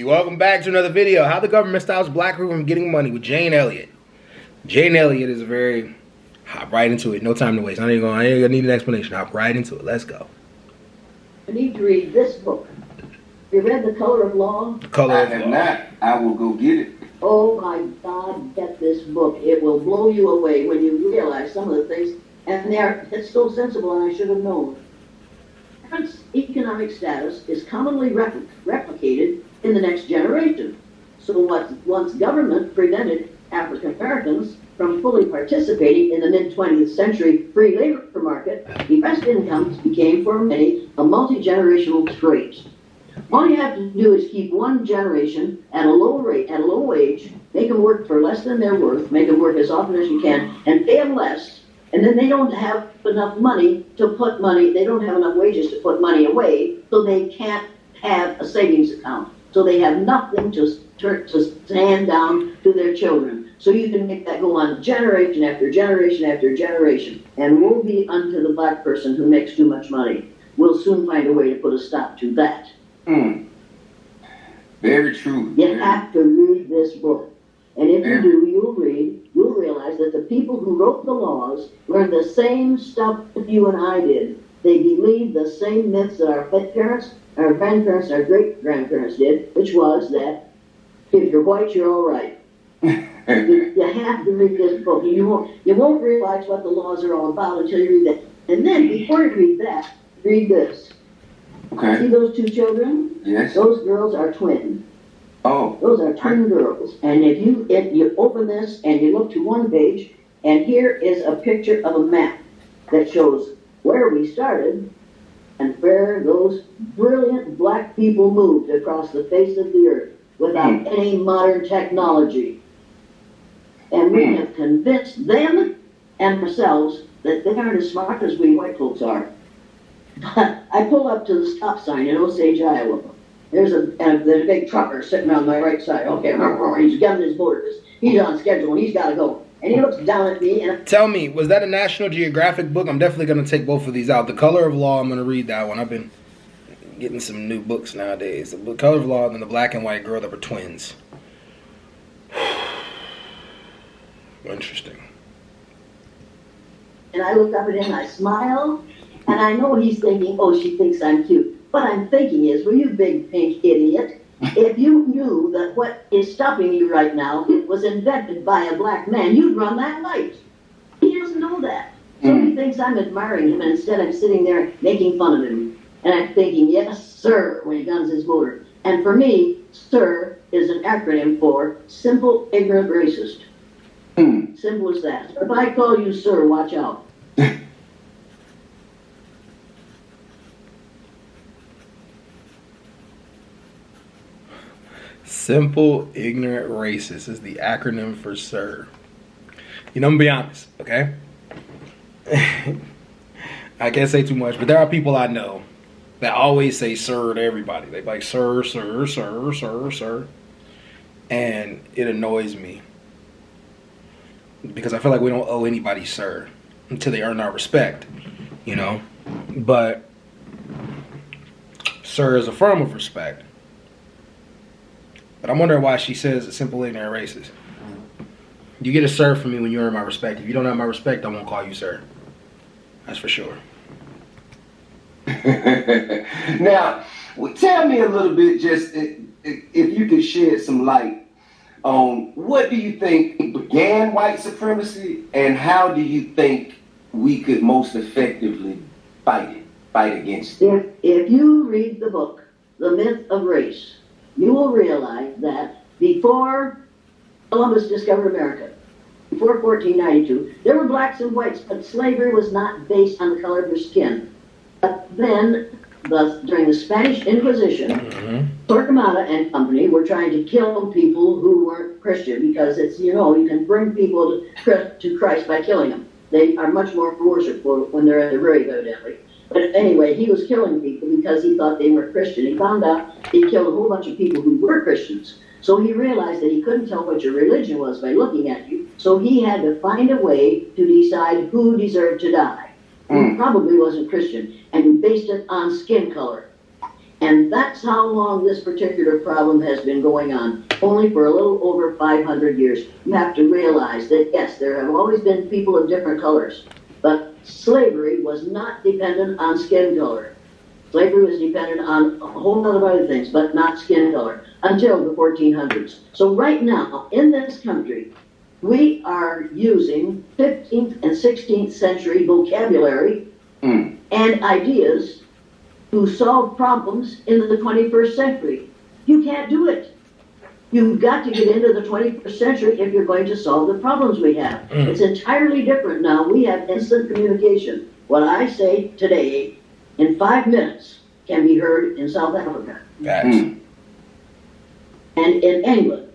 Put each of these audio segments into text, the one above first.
Hey, welcome back to another video. How the government stops black people from getting money with Jane Elliott. Jane Elliott is very... Hop right into it. No time to waste. I ain't gonna need an explanation. Hop right into it. Let's go. I need to read this book. You read The Color of Law? The Color of Law. If not, I will go get it. Oh my God, get this book. It will blow you away when you realize some of the things, and it's so sensible, and I should have known. Parents' economic status is commonly replicated in the next generation. So once government prevented African Americans from fully participating in the mid-20th century free labor market, depressed incomes became for many a multi-generational trait. All you have to do is keep one generation at a low rate, at a low wage, make them work for less than they're worth, make them work as often as you can, and pay them less, and then they don't have enough money to put money, they don't have enough wages to put money away, so they can't have a savings account. So they have nothing to hand down to their children. So you can make that go on generation after generation after generation. And woe be unto the black person who makes too much money. We'll soon find a way to put a stop to that. Very true. You have to read this book. And if you do, you'll realize that the people who wrote the laws learned the same stuff that you and I did. They believed the same myths that our parents, our grandparents, our great-grandparents did, which was that if you're white, you're all right. You have to read this book. You won't realize what the laws are all about until you read that. And then, before you read that, read this. Okay. See those two children? Yes. Those girls are twins. Oh. Those are twin girls. And if you open this and you look to one page, and here is a picture of a map that shows where we started and where those brilliant black people moved across the face of the earth without any modern technology. And we have convinced them and ourselves that they aren't as smart as we white folks are. I pull up to the stop sign in Osage, Iowa. There's a big trucker sitting on my right side. Okay, he's getting his orders. He's on schedule and he's got to go. And he looks down at me and... Tell me, was that a National Geographic book? I'm definitely going to take both of these out. The Color of Law, I'm going to read that one. I've been getting some new books nowadays. The Color of Law and then the black and white girl that were twins. Interesting. And I look up at him and I smile. And I know he's thinking, oh, she thinks I'm cute. What I'm thinking is, well, you big pink idiot, if you knew that what is stopping you right now was invented by a black man, you'd run that light. He doesn't know that. So he thinks I'm admiring him, and instead I'm sitting there making fun of him. And I'm thinking, yes, sir, when he guns his motor. And for me, sir is an acronym for simple, ignorant, racist. Simple as that. So if I call you sir, watch out. Simple, ignorant, racist is the acronym for SIR. You know, I'm gonna be honest, okay? I can't say too much, but there are people I know that always say sir to everybody. They like sir, sir, sir, sir, sir. And it annoys me. Because I feel like we don't owe anybody sir until they earn our respect, you know? But sir is a form of respect. But I'm wondering why she says it's simple, ignorant, racist. You get a sir from me when you earn my respect. If you don't have my respect, I won't call you sir. That's for sure. Now, tell me a little bit, just if you could shed some light on what do you think began white supremacy and how do you think we could most effectively fight against it? If you read the book, The Myth of Race, you will realize that before Columbus discovered America, before 1492, there were blacks and whites, but slavery was not based on the color of your skin. But then, during the Spanish Inquisition, Torquemada and company were trying to kill people who weren't Christian because it's, you know, you can bring people to Christ by killing them. They are much more worshipful when they're at their grave, evidently. But anyway, he was killing people because he thought they were Christian. He found out he killed a whole bunch of people who were Christians. So he realized that he couldn't tell what your religion was by looking at you. So he had to find a way to decide who deserved to die. Who probably wasn't Christian. And he based it on skin color. And that's how long this particular problem has been going on, only for a little over 500 years. You have to realize that, yes, there have always been people of different colors, but slavery was not dependent on skin color. Slavery was dependent on a whole lot of other things, but not skin color, until the 1400s. So right now, in this country, we are using 15th and 16th century vocabulary and ideas to solve problems in the 21st century. You can't do it. You've got to get into the 21st century if you're going to solve the problems we have. It's entirely different now. We have instant communication. What I say today in 5 minutes can be heard in South Africa. And in England.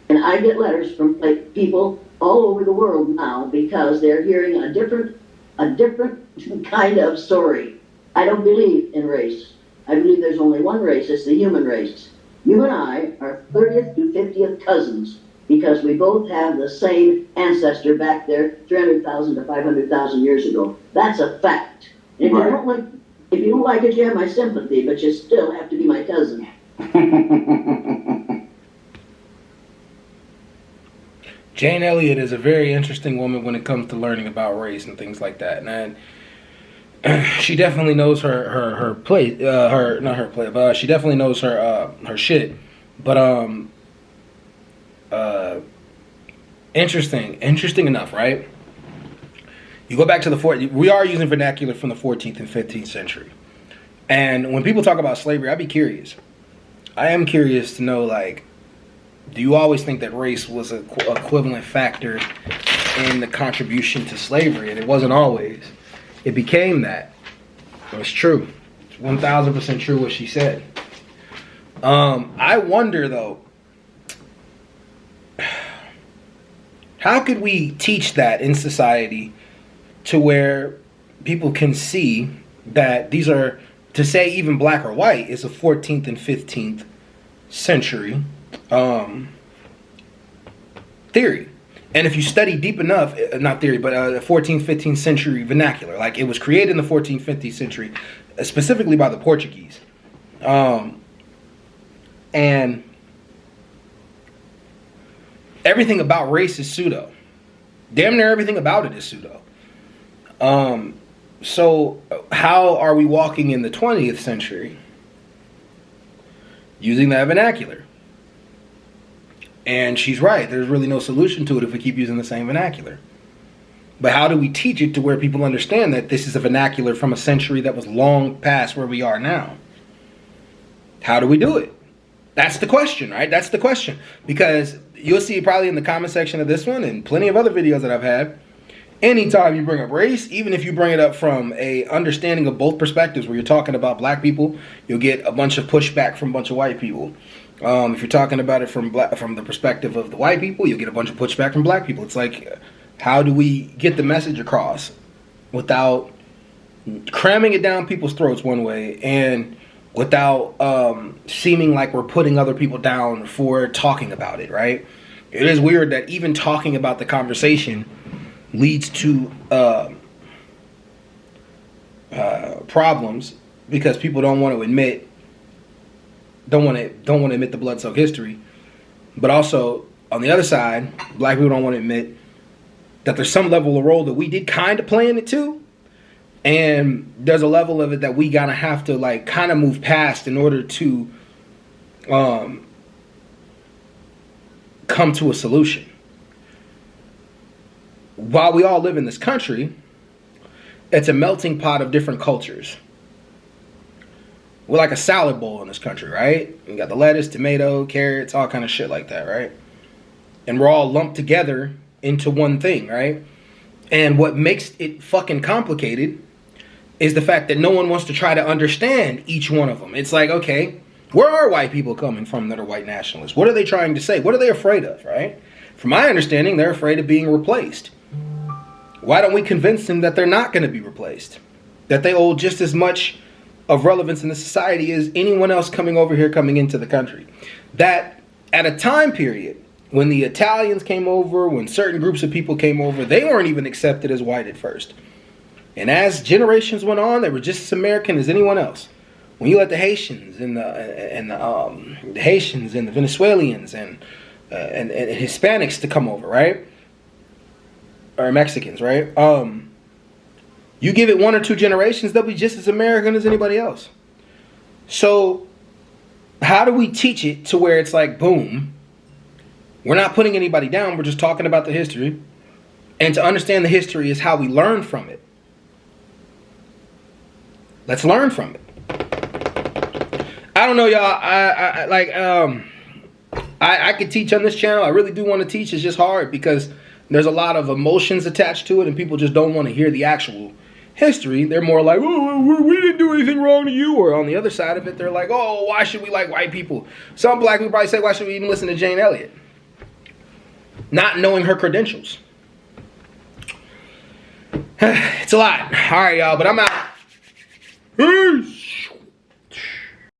And I get letters from people all over the world now because they're hearing a different kind of story. I don't believe in race. I believe there's only one race. It's the human race. You and I are 30th to 50th cousins because we both have the same ancestor back there 300,000 to 500,000 years ago. That's a fact. And if you don't like it, you have my sympathy, but you still have to be my cousin. Jane Elliott is a very interesting woman when it comes to learning about race and things like that. And she definitely knows her play, but she definitely knows her shit. But interesting enough, right? You go back to we are using vernacular from the 14th and 15th century. And when people talk about slavery, I'd be curious. I am curious to know, like, do you always think that race was an equivalent factor in the contribution to slavery? And it wasn't always. It became that. It's true. It's 1,000% true what she said. I wonder, though, how could we teach that in society to where people can see that these are, to say even black or white is a 14th and 15th century theory. And if you study deep enough, not theory, but 14th, 15th century vernacular, like it was created in the 14th, 15th century, specifically by the Portuguese. And everything about race is pseudo. Damn near everything about it is pseudo. So how are we walking in the 20th century using that vernacular? And she's right. There's really no solution to it if we keep using the same vernacular. But how do we teach it to where people understand that this is a vernacular from a century that was long past where we are now? How do we do it? That's the question, right? That's the question. Because you'll see probably in the comment section of this one and plenty of other videos that I've had, anytime you bring up race, even if you bring it up from a understanding of both perspectives, where you're talking about black people, you'll get a bunch of pushback from a bunch of white people. If you're talking about it from the perspective of the white people, you'll get a bunch of pushback from black people. It's like, how do we get the message across without cramming it down people's throats one way and without seeming like we're putting other people down for talking about it, right? It is weird that even talking about the conversation leads to problems because people don't want to admit the blood-soaked history. But also, on the other side, black people don't want to admit that there's some level of role that we did kind of play in it too. And there's a level of it that we gotta have to like kind of move past in order to come to a solution. While we all live in this country, it's a melting pot of different cultures. We're like a salad bowl in this country, right? You got the lettuce, tomato, carrots, all kind of shit like that, right? And we're all lumped together into one thing, right? And what makes it fucking complicated is the fact that no one wants to try to understand each one of them. It's like, okay, where are white people coming from that are white nationalists? What are they trying to say? What are they afraid of, right? From my understanding, they're afraid of being replaced. Why don't we convince them that they're not going to be replaced? That they hold just as much of relevance in the society as anyone else coming over here, coming into the country. That at a time period when the Italians came over, when certain groups of people came over, they weren't even accepted as white at first. And as generations went on, they were just as American as anyone else. When you let the Haitians and the Haitians and the Venezuelans and Hispanics to come over, right? Or Mexicans, right? You give it 1 or 2 generations, they'll be just as American as anybody else. So how do we teach it to where it's like, boom, we're not putting anybody down, we're just talking about the history. And to understand the history is how we learn from it. Let's learn from it. I don't know, y'all. I could teach on this channel. I really do want to teach. It's just hard because there's a lot of emotions attached to it, and people just don't want to hear the actual history. They're more like, oh, we didn't do anything wrong to you. Or on the other side of it, they're like, oh, why should we like white people? Some black people probably say, why should we even listen to Jane Elliott? Not knowing her credentials. It's a lot. All right, y'all, but I'm out. Peace.